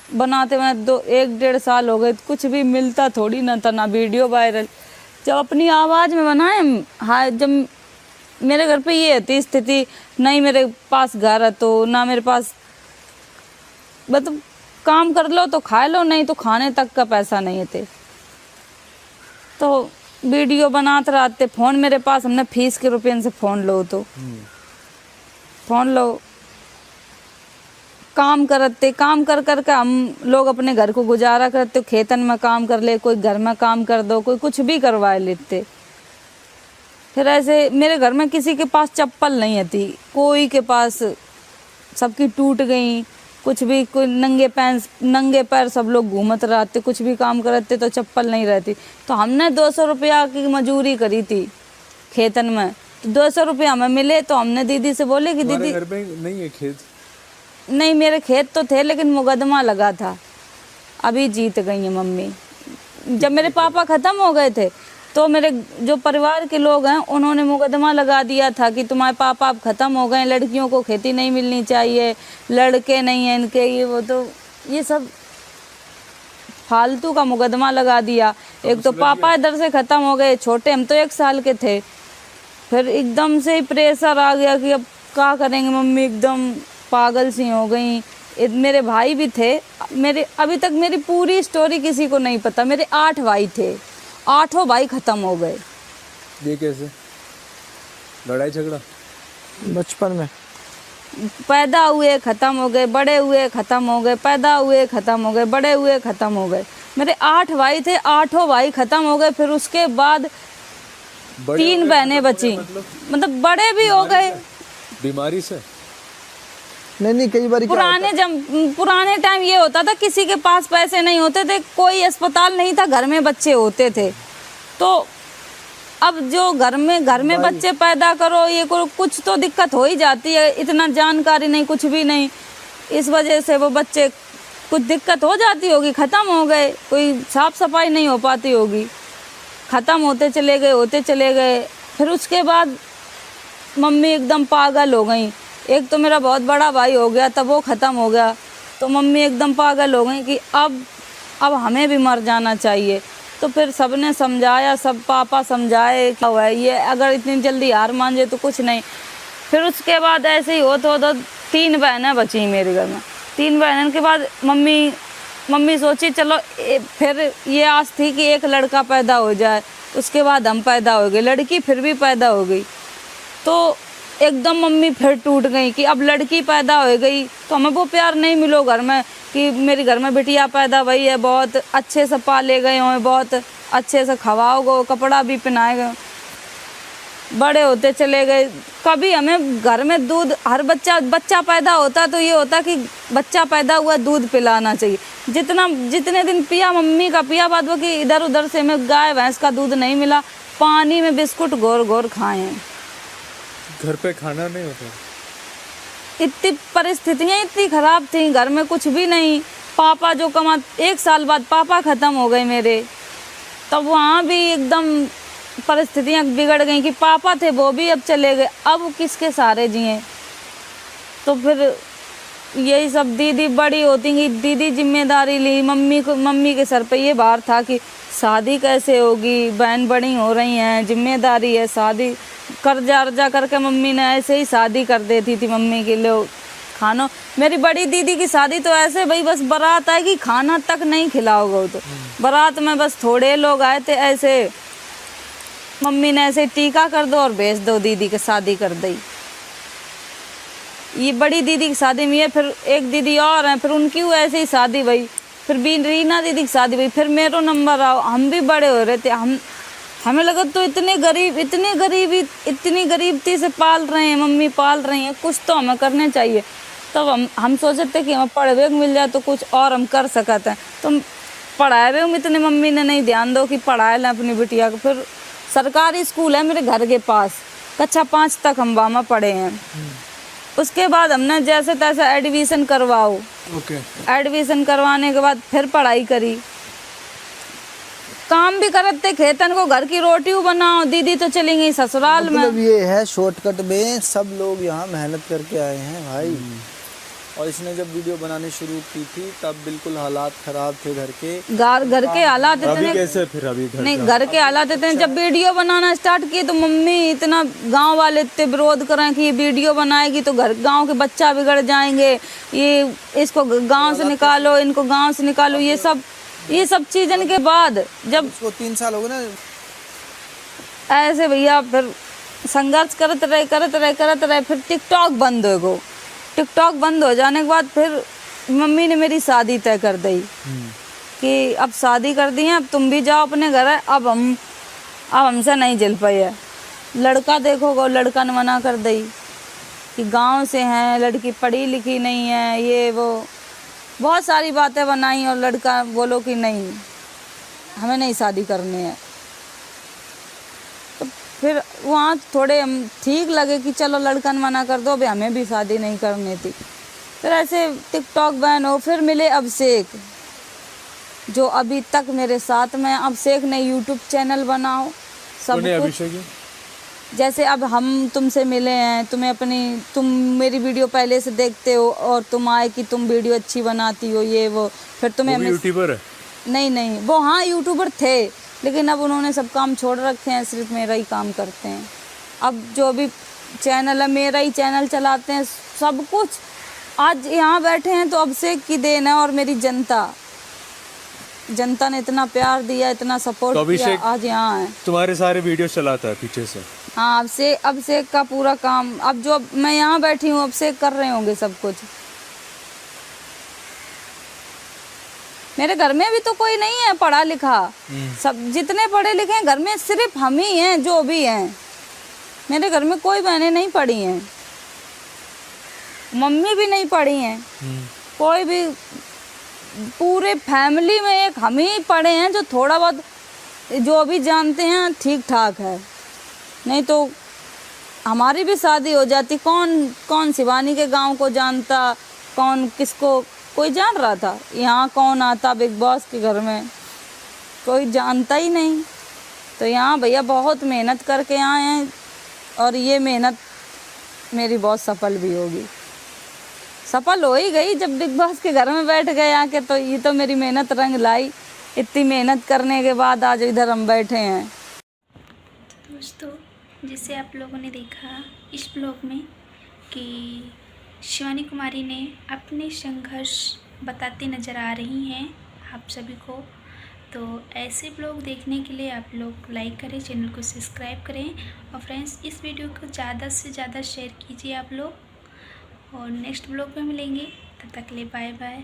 बनाते हुए 1-1.5 साल हो गए, कुछ भी मिलता थोड़ी ना था, ना वीडियो वायरल। जब अपनी आवाज़ में बनाए, हाँ, जब मेरे घर पे ये थी स्थिति, नहीं मेरे पास घर है तो ना मेरे पास, मतलब काम कर लो तो खा लो, नहीं तो खाने तक का पैसा नहीं थे। तो वीडियो बनाते रहते, फ़ोन मेरे पास, हमने फीस के रुपये से फ़ोन लो तो फ़ोन लो, काम करते, काम कर करके हम लोग अपने घर को गुजारा करते। खेतन में काम कर ले, कोई घर में काम कर दो, कोई कुछ भी करवा लेते। फिर ऐसे मेरे घर में किसी के पास चप्पल नहीं थी, कोई के पास, सबकी टूट गई, कुछ भी, कोई नंगे पैर सब लोग घूमत रहते, कुछ भी काम करते तो चप्पल नहीं रहती। तो हमने 200 रुपया की मजूरी करी थी खेतन में, तो 200 रुपया हमें मिले। तो हमने दीदी से बोले कि दीदी, घर पे नहीं है खेत? नहीं, मेरे खेत तो थे लेकिन मुकदमा लगा था, अभी जीत गई है मम्मी। जब मेरे पापा ख़त्म हो गए थे तो मेरे जो परिवार के लोग हैं उन्होंने मुकदमा लगा दिया था कि तुम्हारे पापा अब ख़त्म हो गए, लड़कियों को खेती नहीं मिलनी चाहिए, लड़के नहीं हैं इनके, ये वो, तो ये सब फालतू का मुकदमा लगा दिया। एक तो पापा इधर से ख़त्म हो गए, छोटे हम तो 1 साल के थे। फिर एकदम से प्रेशर आ गया कि अब क्या करेंगे, मम्मी एकदम पागल सी हो गई। मेरे भाई भी थे मेरे, अभी तक मेरी पूरी स्टोरी किसी को नहीं पता। मेरे 8 भाई थे, 8 भाई ख़त्म हो गए। ये कैसे? लड़ाई झगड़ा? बचपन में पैदा हुए ख़त्म हो गए, बड़े हुए ख़त्म हो गए, पैदा हुए ख़त्म हो गए, बड़े हुए ख़त्म हो गए। मेरे 8 भाई थे, 8 भाई ख़त्म हो गए। फिर उसके बाद 3 बहनें बची, मतलब बड़े भी हो गए बीमारी से। नहीं, कई बार पुराने टाइम ये होता था, किसी के पास पैसे नहीं होते थे, कोई अस्पताल नहीं था, घर में बच्चे होते थे। तो अब जो घर में बच्चे पैदा करो, ये करो, कुछ तो दिक्कत हो ही जाती है। इतना जानकारी नहीं, कुछ भी नहीं, इस वजह से वो बच्चे, कुछ दिक्कत हो जाती होगी, ख़त्म हो गए। कोई साफ सफाई नहीं हो पाती होगी, ख़त्म होते चले गए। फिर उसके बाद मम्मी एकदम पागल हो गई। एक तो मेरा बहुत बड़ा भाई हो गया, तब वो ख़त्म हो गया, तो मम्मी एकदम पागल हो गई कि अब हमें भी मर जाना चाहिए। तो फिर सबने समझाया, सब पापा समझाए क्या हुआ है, ये अगर इतनी जल्दी हार मान जाए तो कुछ नहीं। फिर उसके बाद ऐसे ही हो तो 3 बहनें बची मेरे घर में। 3 बहनों के बाद मम्मी सोची चलो फिर ये आस थी कि एक लड़का पैदा हो जाए। उसके बाद हम पैदा हो गए, लड़की फिर भी पैदा हो गई। तो एकदम मम्मी फिर टूट गई कि अब लड़की पैदा हो गई तो हमें वो प्यार नहीं मिलो घर में कि मेरे घर में बिटिया पैदा हुई है, बहुत अच्छे से पाले गए हों, बहुत अच्छे से खवाओगे, कपड़ा भी पहनाए गए। बड़े होते चले गए। कभी हमें घर में दूध, हर बच्चा पैदा होता तो ये होता कि बच्चा पैदा हुआ दूध पिलाना चाहिए। जितने दिन पिया मम्मी का पिया, बाद वो कि इधर उधर से हमें गाय भैंस का दूध नहीं मिला, पानी में बिस्कुट घोर खाए हैं। घर पे खाना नहीं होता? इतनी परिस्थितियाँ इतनी ख़राब थी, घर में कुछ भी नहीं। पापा जो 1 साल बाद पापा ख़त्म हो गए मेरे, तब वहाँ भी एकदम परिस्थितियाँ बिगड़ गई कि पापा थे वो भी अब चले गए, अब किसके सहारे जिए। तो फिर यही सब, दीदी बड़ी होती गई, दीदी जिम्मेदारी ली। मम्मी के सर पे ये भार था कि शादी कैसे होगी, बहन बड़ी हो रही हैं, जिम्मेदारी है, शादी कर्जा करके मम्मी ने ऐसे ही शादी कर देती थी मम्मी के लिए। खाना, मेरी बड़ी दीदी की शादी तो ऐसे भाई बस बारात आएगी, खाना तक नहीं खिलाओगे। तो बारात में बस थोड़े लोग आए थे, ऐसे मम्मी ने ऐसे टीका कर दो और भेज दो, दीदी की शादी कर दी। ये बड़ी दीदी की शादी में है, फिर एक दीदी और हैं, फिर उनकी हुआ ऐसे ही शादी भई, फिर रीना दीदी की शादी भई, फिर मेरो नंबर आओ। हम भी बड़े हो रहे थे, हमें लगा तो इतनी गरीबी से पाल रहे हैं, मम्मी पाल रही हैं, कुछ तो हमें करने चाहिए। तब हम सोचते थे कि हमें पढ़वे मिल जाए तो कुछ और हम कर सकते हैं। तो पढ़ाए हुए इतने मम्मी ने नहीं ध्यान दो कि पढ़ाए लें अपनी बिटिया को। फिर सरकारी स्कूल है मेरे घर के पास, कक्षा 5 तक हम वहाँ पढ़े हैं। उसके बाद हमने जैसे तैसे एडमिशन करवाओ, एडमिशन करवाने के बाद फिर पढ़ाई करी, काम भी करते खेतन को, घर की रोटी बनाओ। दीदी तो चली गई ससुराल में। ये है शॉर्टकट में सब लोग यहाँ मेहनत करके आए हैं भाई। और इसने जब वीडियो बनानी शुरू की थी तब बिल्कुल हालात ख़राब थे घर के। घर के हालात अभी इतने कैसे फिर अभी घर नहीं, घर के हालात इतने, जब वीडियो बनाना स्टार्ट किए तो मम्मी इतना, गांव वाले इतने विरोध करें कि ये वीडियो बनाएगी तो गांव के बच्चा बिगड़ जाएंगे, ये इसको गांव से निकालो, इनको गांव से निकालो, ये सब चीज़न के बाद जब उसको 3 साल हो गए ना, ऐसे भैया फिर संघर्ष करते रहे, फिर टिकटॉक बंद हो गो। टिकटॉक बंद हो जाने के बाद फिर मम्मी ने मेरी शादी तय कर दी कि अब शादी कर दी है, अब तुम भी जाओ अपने घर है, अब हमसे नहीं झेल पाई है। लड़का देखोगे, लड़का ने मना कर दी कि गांव से हैं, लड़की पढ़ी लिखी नहीं है, ये वो बहुत सारी बातें बनाई, और लड़का बोलो कि नहीं हमें नहीं शादी करनी है। तो फिर वहाँ थोड़े हम ठीक लगे कि चलो लड़का ने मना कर दो, अभी हमें भी शादी नहीं करनी थी। फिर ऐसे टिकटॉक बैन हो, फिर मिले अभिषेक जो अभी तक मेरे साथ में। अभिषेक ने यूट्यूब चैनल बनाओ सब कुछ, अभिषेक जैसे अब हम तुमसे मिले हैं, तुम मेरी वीडियो पहले से देखते हो और तुम आए कि तुम वीडियो अच्छी बनाती हो, ये वो, फिर तुम्हें यूट्यूबर है? नहीं, वो हाँ यूट्यूबर थे, लेकिन अब उन्होंने सब काम छोड़ रखे हैं, सिर्फ मेरा ही काम करते हैं। अब जो भी चैनल है मेरा ही चैनल चलाते हैं, सब कुछ। आज यहाँ बैठे हैं तो अभिषेक की देन है, और मेरी जनता ने इतना प्यार दिया, इतना सपोर्ट किया, आज यहाँ है। तुम्हारे सारे वीडियो चलाता है पीछे से? हाँ, अभिषेक का पूरा काम, अब जो मैं यहाँ बैठी हूँ अभिषेक कर रहे होंगे सब कुछ। मेरे घर में भी तो कोई नहीं है पढ़ा लिखा, सब जितने पढ़े लिखे हैं घर में सिर्फ हम ही हैं जो भी हैं। मेरे घर में कोई बहनें नहीं पढ़ी हैं, मम्मी भी नहीं पढ़ी हैं, कोई भी, पूरे फैमिली में एक हम ही पढ़े हैं जो थोड़ा बहुत जो भी जानते हैं ठीक ठाक है, नहीं तो हमारी भी शादी हो जाती। कौन शिवानी के गांव को जानता, कौन किसको, कोई जान रहा था? यहाँ कौन आता बिग बॉस के घर में, कोई जानता ही नहीं। तो यहाँ भैया बहुत मेहनत करके आए हैं, और ये मेहनत मेरी बहुत सफल भी होगी, सफल हो ही गई। जब बिग बॉस के घर में बैठ गए आके, तो ये तो मेरी मेहनत रंग लाई। इतनी मेहनत करने के बाद आज इधर हम बैठे हैं। दोस्तों, जिसे आप लोगों ने देखा इस ब्लॉग में कि शिवानी कुमारी ने अपने संघर्ष बताते नज़र आ रही हैं आप सभी को। तो ऐसे ब्लॉग देखने के लिए आप लोग लाइक करें, चैनल को सब्सक्राइब करें, और फ्रेंड्स इस वीडियो को ज़्यादा से ज़्यादा शेयर कीजिए आप लोग। और नेक्स्ट ब्लॉग में मिलेंगे, तब तक के लिए बाय बाय।